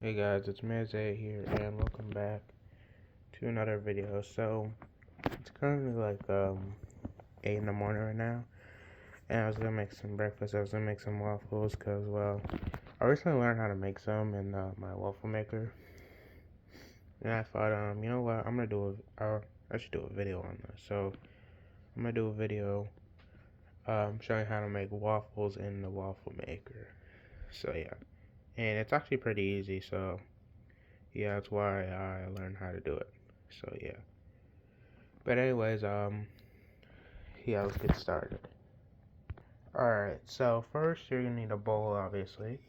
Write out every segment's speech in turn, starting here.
Hey guys, it's Meze here, and welcome back to another video. So, it's currently like 8 in the morning right now, and I was gonna make some breakfast. I was gonna make some waffles, cause well, I recently learned how to make some in my waffle maker, and I thought, you know what, I should do a video on this. So, I'm gonna do a video showing how to make waffles in the waffle maker. So yeah, and it's actually pretty easy. So yeah, that's why I learned how to do it. So yeah. But anyways, yeah, let's get started. Alright, so first you're gonna need a bowl, obviously.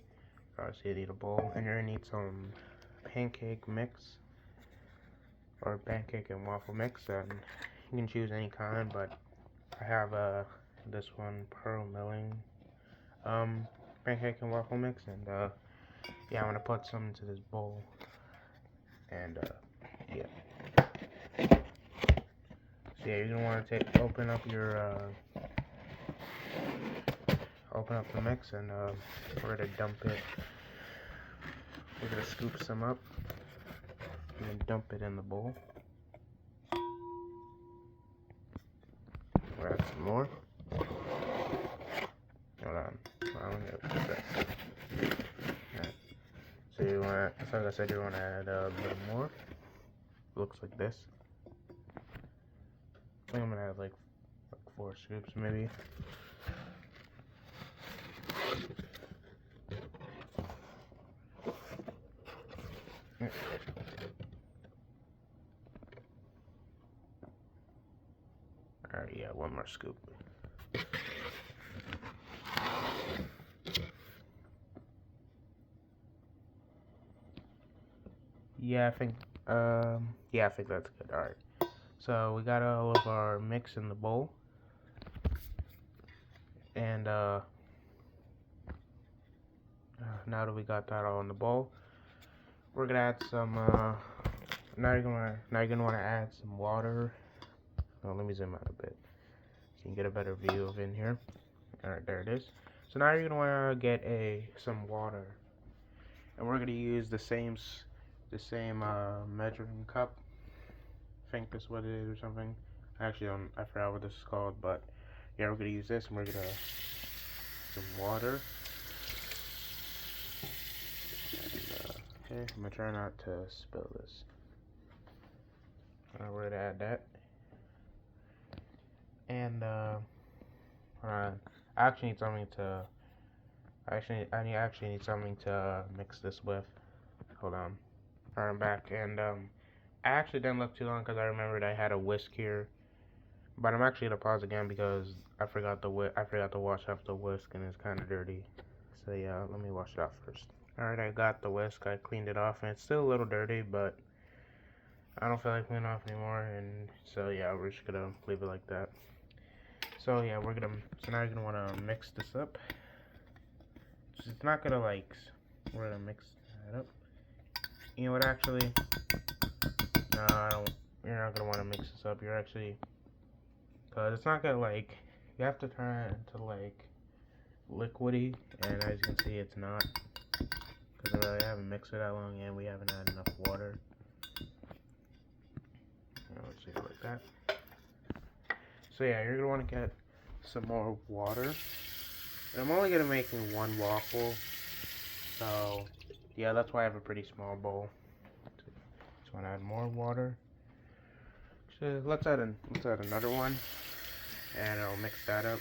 Obviously you need a bowl, and you're gonna need some pancake mix, or pancake and waffle mix, and you can choose any kind, but I have this one, pearl milling, pancake and waffle mix, and yeah, I'm gonna put some into this bowl, and yeah. So yeah, you're gonna want to open up the mix, and we're gonna dump it. We're gonna scoop some up and then dump it in the bowl. We'll add some more. Hold on. I'm gonna put that. Right. So like I said, you wanna add a bit more. Looks like this. I think I'm gonna add like 4 scoops maybe. Alright, yeah, 1 more scoop. Yeah, I think that's good. Alright. So we got all of our mix in the bowl. And now that we got that all in the bowl, we're gonna add some now you're gonna want to add some water. Oh, let me zoom out a bit so you can get a better view of in here. Alright, there it is. So now you're gonna want to get some water, and we're gonna use the same measuring cup. I think this is what it is or something. I forgot what this is called, but yeah, we're gonna use this, and we're gonna some water. And, okay, I'm gonna try not to spill this. We're gonna add that, and I actually need something to. I actually need something to mix this with. Hold on. Alright, I'm back, and I actually didn't look too long because I remembered I had a whisk here, but I'm actually gonna pause again because I forgot to wash off the whisk, and it's kind of dirty. So yeah, let me wash it off first. Alright, I got the whisk. I cleaned it off, and it's still a little dirty, but I don't feel like cleaning off anymore, and so yeah, we're just gonna leave it like that. So yeah, so now you're gonna want to mix this up. It's not gonna we're gonna mix that up. You know what, actually, no, you're not gonna want to mix this up. Cause it's not gonna you have to turn it into liquidy, and as you can see, it's not. Cause I haven't mixed it that long, and we haven't had enough water. Let's leave it like that. So yeah, you're gonna want to get some more water. And I'm only gonna make 1 waffle, so yeah, that's why I have a pretty small bowl. Just want to add more water. So let's add another one, and I'll mix that up.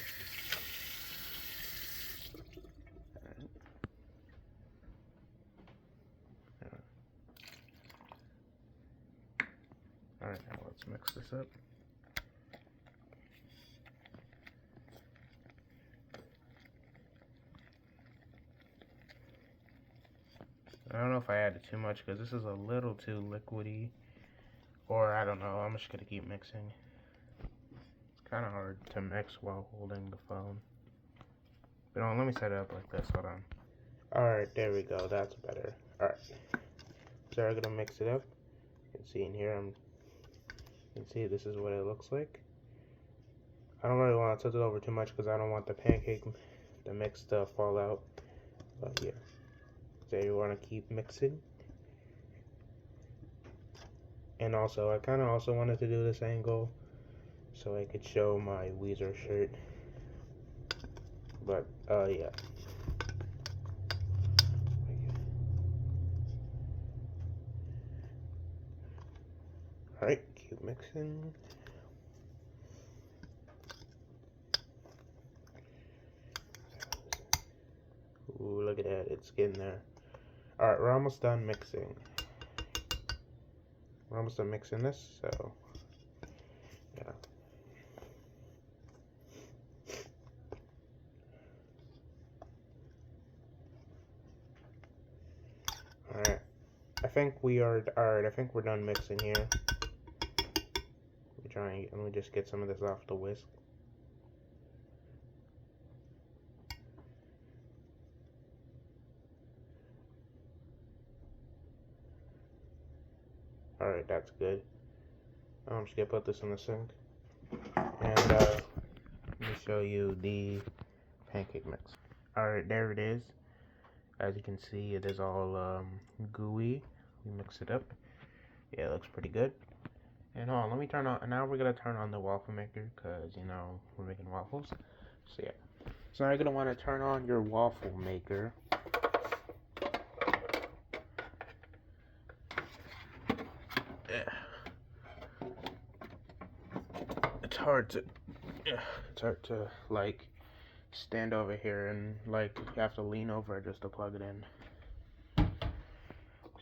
Alright, now let's mix this up. I don't know if I added too much because this is a little too liquidy, or I don't know. I'm just gonna keep mixing. It's kind of hard to mix while holding the phone. But let me set it up like this. Hold on. Alright, there we go. That's better. Alright. So I'm gonna mix it up. You can see in here, you can see this is what it looks like. I don't really want to tilt it over too much because I don't want the mix to fall out. But yeah. So you want to keep mixing. And also, I kind of also wanted to do this angle so I could show my Weezer shirt. But, yeah. Alright, keep mixing. Ooh, look at that, it's getting there. Alright, we're almost done mixing. We're almost done mixing this, so, yeah. Alright, I think we are, alright, I think we're done mixing here. Let me just get some of this off the whisk. Alright, that's good. I'm just gonna put this in the sink. And, let me show you the pancake mix. Alright, there it is. As you can see, it is all gooey. We mix it up. Yeah, it looks pretty good. And hold on, let me turn on, now we're gonna turn on the waffle maker, because, you know, we're making waffles. So yeah. So now you're gonna wanna turn on your waffle maker. It's hard to like stand over here and like you have to lean over just to plug it in.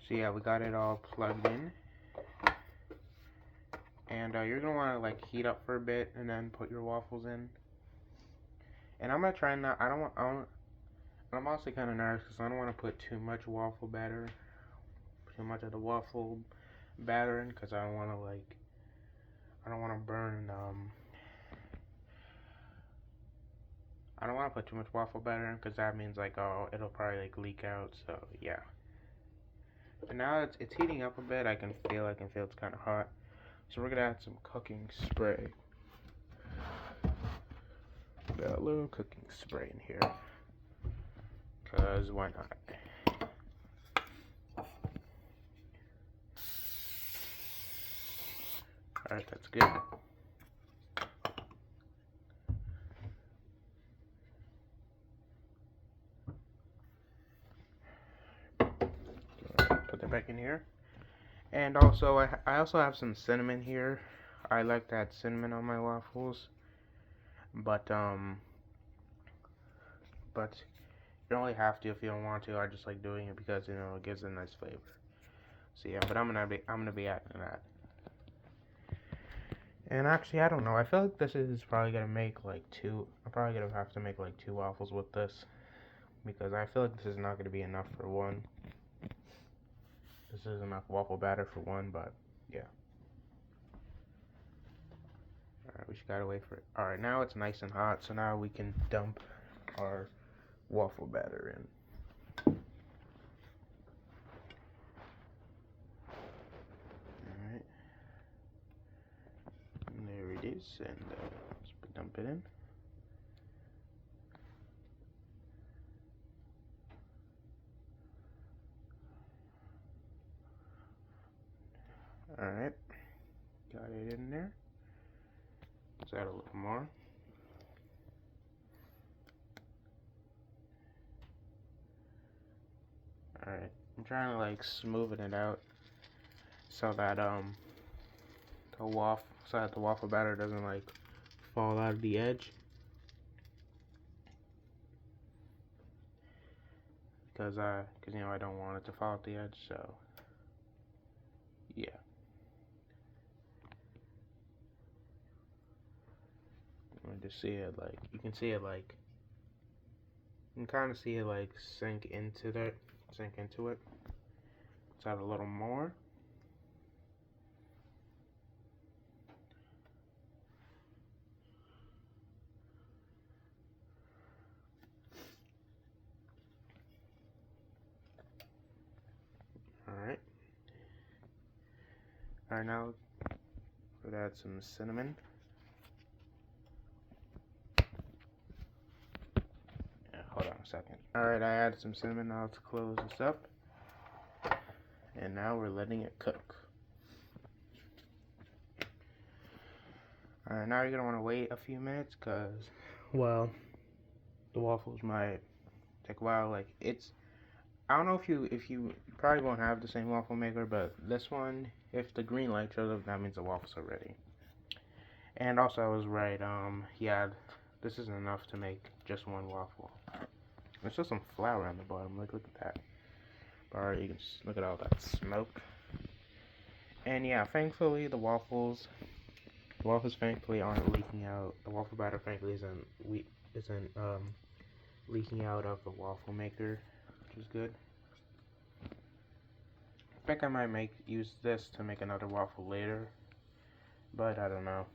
So yeah, we got it all plugged in. And you're gonna want to like heat up for a bit and then put your waffles in. And I'm gonna try not. I'm also kind of nervous because I don't want to put too much waffle batter, too much of the waffle batter in, because I don't want to like. I don't want to burn. I don't want to put too much waffle batter in because that means like, oh, it'll probably like leak out. So yeah. And now it's heating up a bit. I can feel it's kind of hot. So we're gonna add some cooking spray. Got a little cooking spray in here, cause why not? Alright, that's good. Put that back in here. And also, I also have some cinnamon here. I like to add cinnamon on my waffles. But you don't really have to if you don't want to. I just like doing it because, you know, it gives a nice flavor. So yeah, but I'm gonna be adding that. And actually, I don't know. I feel like this is probably gonna make like two. I'm probably gonna have to make like 2 waffles with this, because I feel like this is not gonna be enough for one. This is enough waffle batter for one, but yeah. Alright, we just gotta wait for it. Alright, now it's nice and hot, so now we can dump our waffle batter in. Alright. There it is, and let's dump it in. Alright, got it in there. Let's add a little more. Alright, I'm trying to like smoothen it out so that the waffle batter doesn't like fall out of the edge. Because you know, I don't want it to fall out the edge, so yeah. I'm going to see it like, you can see it like, you can kind of see it like sink into it. Let's add a little more. Alright. Alright, now we'll add some cinnamon. Yeah, hold on a second. Alright, I added some cinnamon. Now let's close this up. And now we're letting it cook. Alright, now you're gonna want to wait a few minutes because, well, the waffles might take a while. Like, I don't know if you probably won't have the same waffle maker, but this one, if the green light shows up, that means the waffles are ready. And also, I was right. Yeah, this isn't enough to make just one waffle. There's just some flour on the bottom. Look at that. Alright, you can look at all that smoke. And yeah, thankfully the waffles thankfully aren't leaking out. The waffle batter thankfully isn't leaking out of the waffle maker, which is good. I think I might use this to make another waffle later, but I don't know.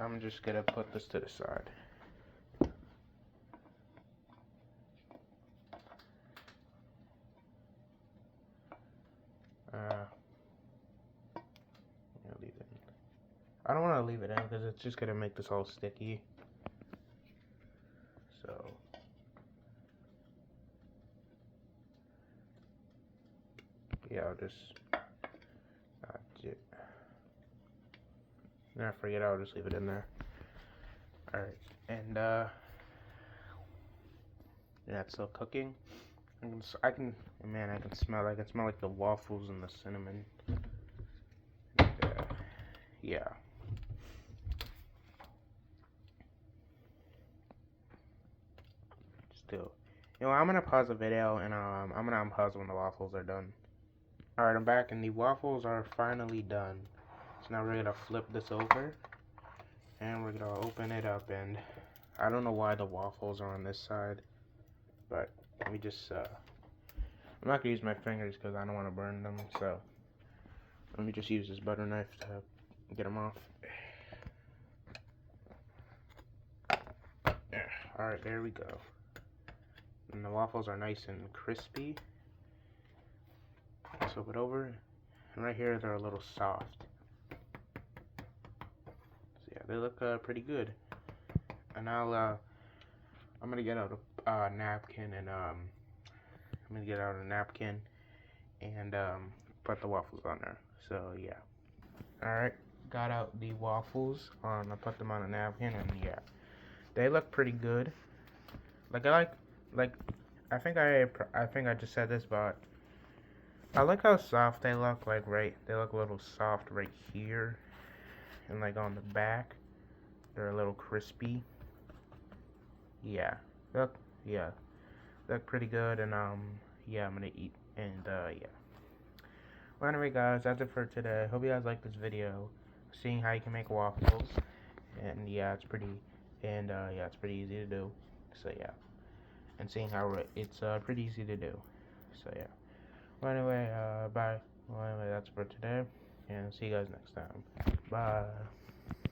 I'm just gonna put this to the side. Leave it. I don't want to leave it in because it's just gonna make this all sticky. So yeah, I'll just I forget. I'll just leave it in there. All right, and yeah, it's still cooking. I can smell. I can smell like the waffles and the cinnamon. And, yeah. Still, I'm gonna pause the video and I'm gonna unpause when the waffles are done. All right, I'm back and the waffles are finally done. So now we're gonna flip this over and we're gonna open it up. And I don't know why the waffles are on this side, but let me just I'm not gonna use my fingers because I don't want to burn them, so let me just use this butter knife to get them off. Alright, there we go. And the waffles are nice and crispy. Let's flip it over. And right here, they're a little soft. So yeah, they look pretty good. And I'm gonna get out a napkin and put the waffles on there. So yeah. Alright, got out the waffles. I put them on a napkin and yeah, they look pretty good. I think I just said this, but I like how soft they look. They look a little soft right here, and like on the back, they're a little crispy. Yeah, look pretty good, and yeah, I'm gonna eat, and yeah. Well, anyway, guys, that's it for today. Hope you guys like this video, seeing how you can make waffles, and yeah, it's pretty easy to do. So yeah, and seeing how it's pretty easy to do. So yeah. Well, anyway, bye. Well, anyway, that's for today, and see you guys next time. Bye.